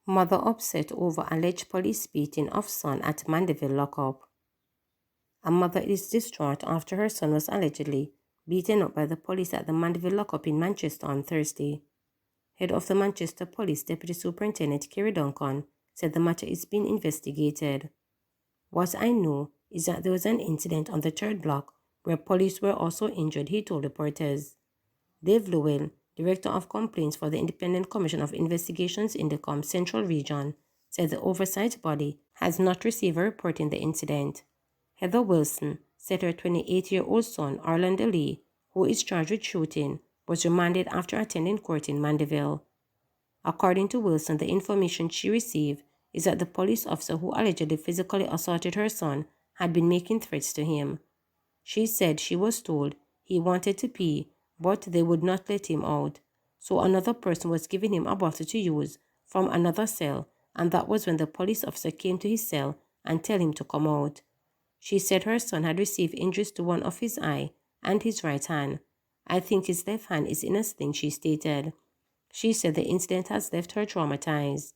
Mother upset over alleged police beating of son at Mandeville lockup. A mother is distraught after her son was allegedly beaten up by the police at the Mandeville lockup in Manchester on Thursday. Head of the Manchester Police Deputy Superintendent Kerry Duncan said the matter is being investigated. What I know is that there was an incident on the third block where police were also injured, he told reporters. Dave Lowell, Director of Complaints for the Independent Commission of Investigations in the Central Region, said the oversight body has not received a report in the incident. Heather Wilson said her 28-year-old son, Orlando Lee, who is charged with shooting, was remanded after attending court in Mandeville. According to Wilson, the information she received is that the police officer who allegedly physically assaulted her son had been making threats to him. She said she was told he wanted to pee, but they would not let him out. So another person was giving him a bottle to use from another cell, and that was when the police officer came to his cell and tell him to come out. She said her son had received injuries to one of his eye and his right hand. I think his left hand is in a sling, she stated. She said the incident has left her traumatized.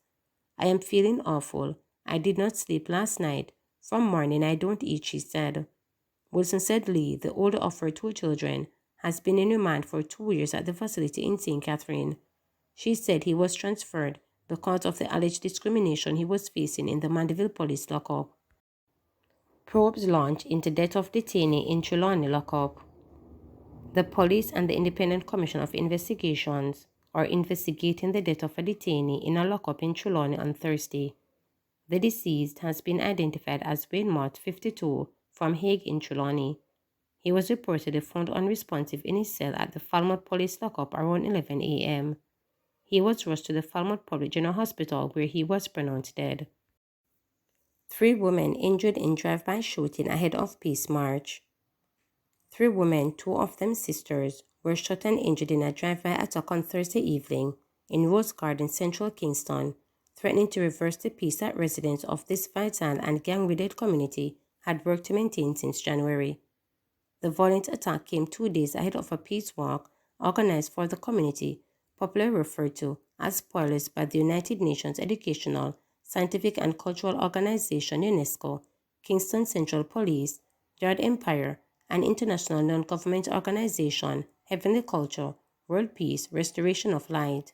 I am feeling awful. I did not sleep last night. From morning I don't eat, she said. Wilson said Lee, the older of her two children, has been in remand for 2 years at the facility in St. Catherine. She said he was transferred because of the alleged discrimination he was facing in the Mandeville police lockup. Probes launched into death of detainee in Trelawney lockup. The police and the Independent Commission of Investigations are investigating the death of a detainee in a lockup in Trelawney on Thursday. The deceased has been identified as Wayne Mott, 52, from Hague in Trelawney. He was reportedly found unresponsive in his cell at the Falmouth Police lockup around 11 a.m. He was rushed to the Falmouth Public General Hospital where he was pronounced dead. 3 women injured in drive-by shooting ahead of Peace March. 3 women, 2 of them sisters, were shot and injured in a drive-by attack on Thursday evening in Rose Garden, Central Kingston, threatening to reverse the peace that residents of this vital and gang-riddled community had worked to maintain since January. The violent attack came 2 days ahead of a peace walk organized for the community, popularly referred to as spoilers by the United Nations Educational, Scientific and Cultural Organization UNESCO, Kingston Central Police, Yard Empire, and international non-government organization Heavenly Culture, World Peace, Restoration of Light.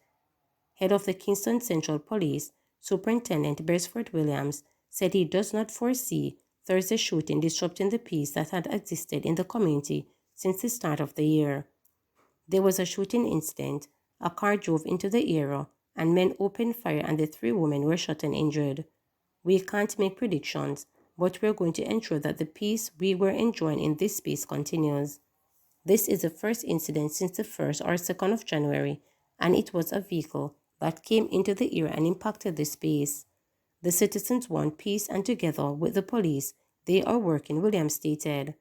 Head of the Kingston Central Police, Superintendent Beresford Williams, said he does not foresee Thursday shooting disrupting the peace that had existed in the community since the start of the year. There was a shooting incident, a car drove into the area, and men opened fire and the 3 women were shot and injured. We can't make predictions, but we're going to ensure that the peace we were enjoying in this space continues. This is the first incident since the 1st or 2nd of January, and it was a vehicle that came into the area and impacted the space. The citizens want peace, and together with the police, they are working, Williams stated.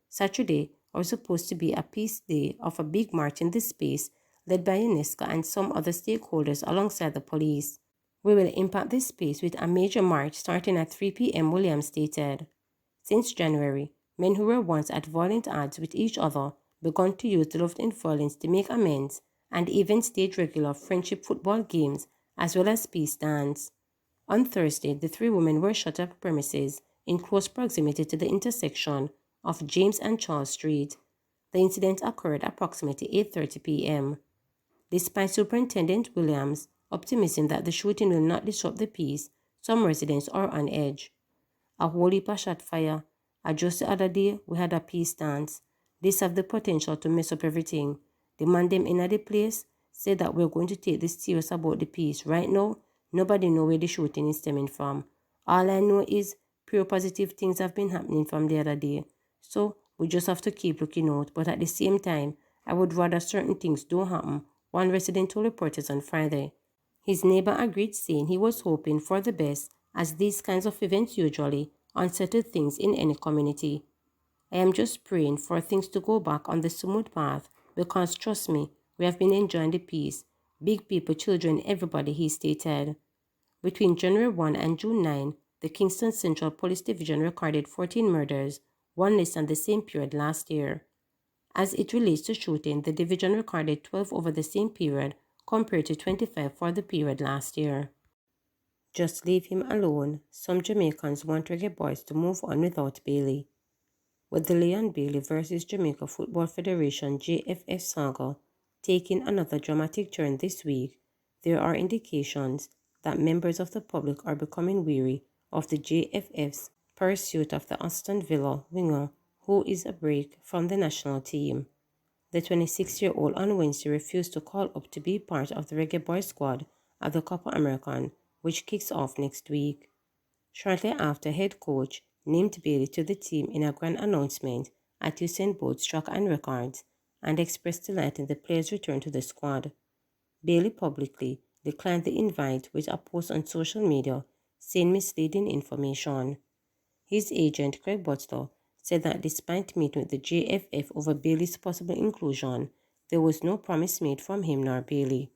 Saturday was supposed to be a peace day of a big march in this space led by UNESCO and some other stakeholders alongside the police. We will impact this space with a major march starting at 3 p.m., Williams stated. Since January, men who were once at violent odds with each other began to use the loved violence to make amends and even stage regular friendship football games as well as peace dance. On Thursday, the 3 women were shot at premises in close proximity to the intersection of James and Charles Street. The incident occurred approximately 8:30 p.m. Despite Superintendent Williams' optimism that the shooting will not disrupt the peace, some residents are on edge. A whole heap of shot fire. Just the other day, we had a peace dance. This have the potential to mess up everything. The man them in the place said that we're going to take this serious about the peace. Right now, nobody know where the shooting is stemming from. All I know is pure positive things have been happening from the other day. So we just have to keep looking out. But at the same time, I would rather certain things don't happen, one resident told reporters on Friday. His neighbor agreed, saying he was hoping for the best, as these kinds of events usually unsettle things in any community. I am just praying for things to go back on the smooth path because, trust me, we have been enjoying the peace. Big people, children, everybody, he stated. Between January 1 and June 9, the Kingston Central Police Division recorded 14 murders, one less than the same period last year. As it relates to shooting, the division recorded 12 over the same period compared to 25 for the period last year. Just leave him alone. Some Jamaicans want Reggae Boys to move on without Bailey. With the Leon Bailey versus Jamaica Football Federation JFF saga taking another dramatic turn this week, there are indications that members of the public are becoming weary of the JFF's pursuit of the Aston Villa winger who is a break from the national team. The 26-year-old on Wednesday refused to call up to be part of the Reggae Boys squad at the Copa American, which kicks off next week. Shortly after, head coach named Bailey to the team in a grand announcement at Usain Bolt's Track and Records and expressed delight in the player's return to the squad. Bailey publicly declined the invite with a post on social media saying misleading information. His agent, Craig Butler, said that despite meeting with the JFF over Bailey's possible inclusion, there was no promise made from him nor Bailey.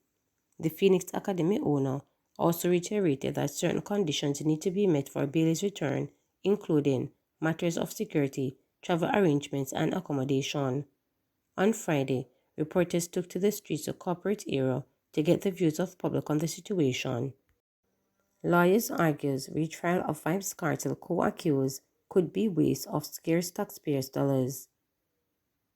The Phoenix Academy owner also reiterated that certain conditions need to be met for Bailey's return, including matters of security, travel arrangements, and accommodation. On Friday, reporters took to the streets of corporate area to get the views of public on the situation. Lawyers argues retrial of Vybz Kartel co-accused could be waste of scarce taxpayers' dollars.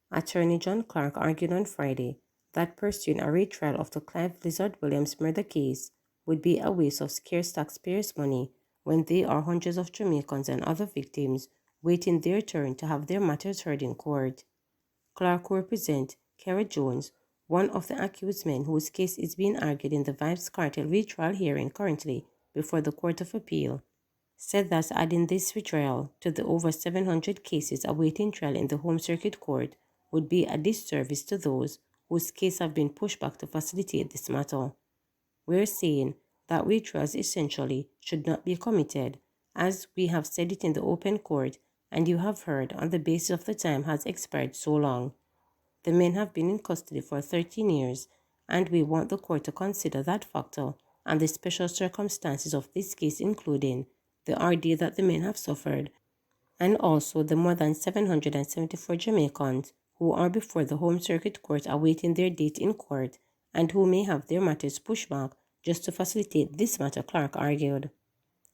Attorney John Clark argued on Friday that pursuing a retrial of the Clive Lizard Williams murder case would be a waste of scarce taxpayers' money when there are hundreds of Jamaicans and other victims waiting their turn to have their matters heard in court. Clark will represent Kara Jones, one of the accused men whose case is being argued in the Vybz Kartel retrial hearing currently before the Court of Appeal, said that adding this retrial to the over 700 cases awaiting trial in the Home Circuit Court would be a disservice to those whose cases have been pushed back to facilitate this matter. We're saying that retrials essentially should not be committed, as we have said it in the open court and you have heard on the basis of the time has expired so long. The men have been in custody for 13 years, and we want the court to consider that factor and the special circumstances of this case, including the ordeal that the men have suffered, and also the more than 774 Jamaicans who are before the Home Circuit Court awaiting their date in court and who may have their matters pushed back just to facilitate this matter, Clark argued.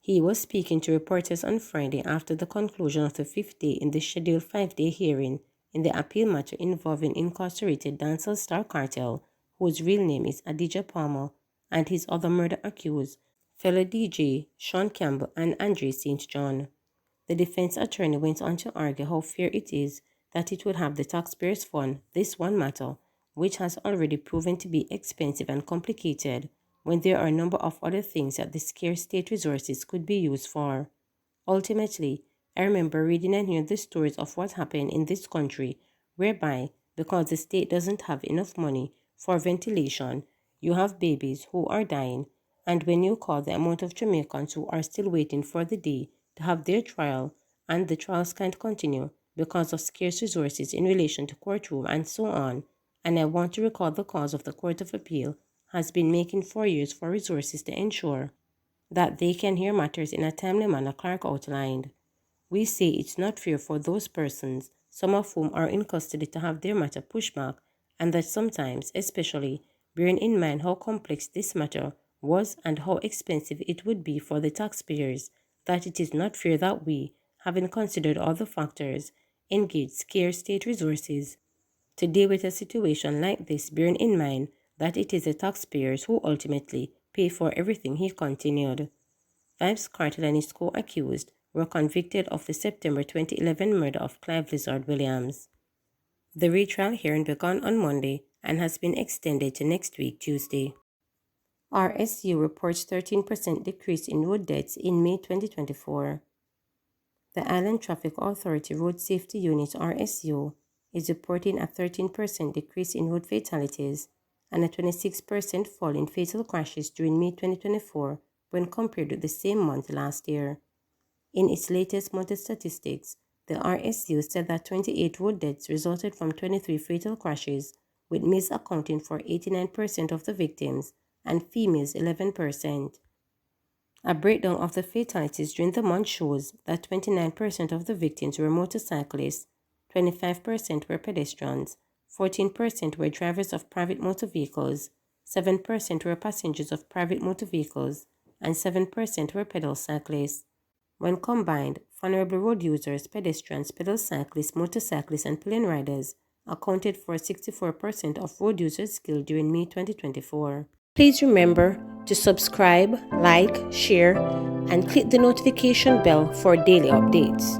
He was speaking to reporters on Friday after the conclusion of the fifth day in the scheduled 5-day hearing in the appeal matter involving incarcerated dancehall star Kartel, whose real name is Adidja Palmer, and his other murder accused, fellow DJ Sean Campbell and Andre St. John. The defense attorney went on to argue how fair it is that it would have the taxpayers fund this one matter, which has already proven to be expensive and complicated, when there are a number of other things that the scarce state resources could be used for. Ultimately, I remember reading and hearing the stories of what happened in this country, whereby, because the state doesn't have enough money for ventilation, you have babies who are dying, and when you call the amount of Jamaicans who are still waiting for the day to have their trial, and the trials can't continue because of scarce resources in relation to courtroom and so on, and I want to recall the cause of the Court of Appeal has been making 4 years for resources to ensure that they can hear matters in a timely manner, Clark outlined. We say it's not fair for those persons, some of whom are in custody, to have their matter pushed back, and that sometimes, especially bearing in mind how complex this matter was and how expensive it would be for the taxpayers, that it is not fair that we, having considered all the factors, engage scarce state resources to deal with a situation like this, bearing in mind that it is the taxpayers who ultimately pay for everything, he continued. Vybz Kartel and his co-accused were convicted of the September 2011 murder of Clive Lizard Williams. The retrial hearing began on Monday and has been extended to next week, Tuesday. RSU reports 13% decrease in road deaths in May 2024. The Island Traffic Authority Road Safety Unit RSU is reporting a 13% decrease in road fatalities and a 26% fall in fatal crashes during May 2024 when compared with the same month last year. In its latest monthly statistics, the RSU said that 28 road deaths resulted from 23 fatal crashes, with males accounting for 89% of the victims and females 11%. A breakdown of the fatalities during the month shows that 29% of the victims were motorcyclists, 25% were pedestrians, 14% were drivers of private motor vehicles, 7% were passengers of private motor vehicles, and 7% were pedal cyclists. When combined, vulnerable road users, pedestrians, pedal cyclists, motorcyclists, and pillion riders accounted for 64% of road users killed during May 2024. Please remember to subscribe, like, share, and click the notification bell for daily updates.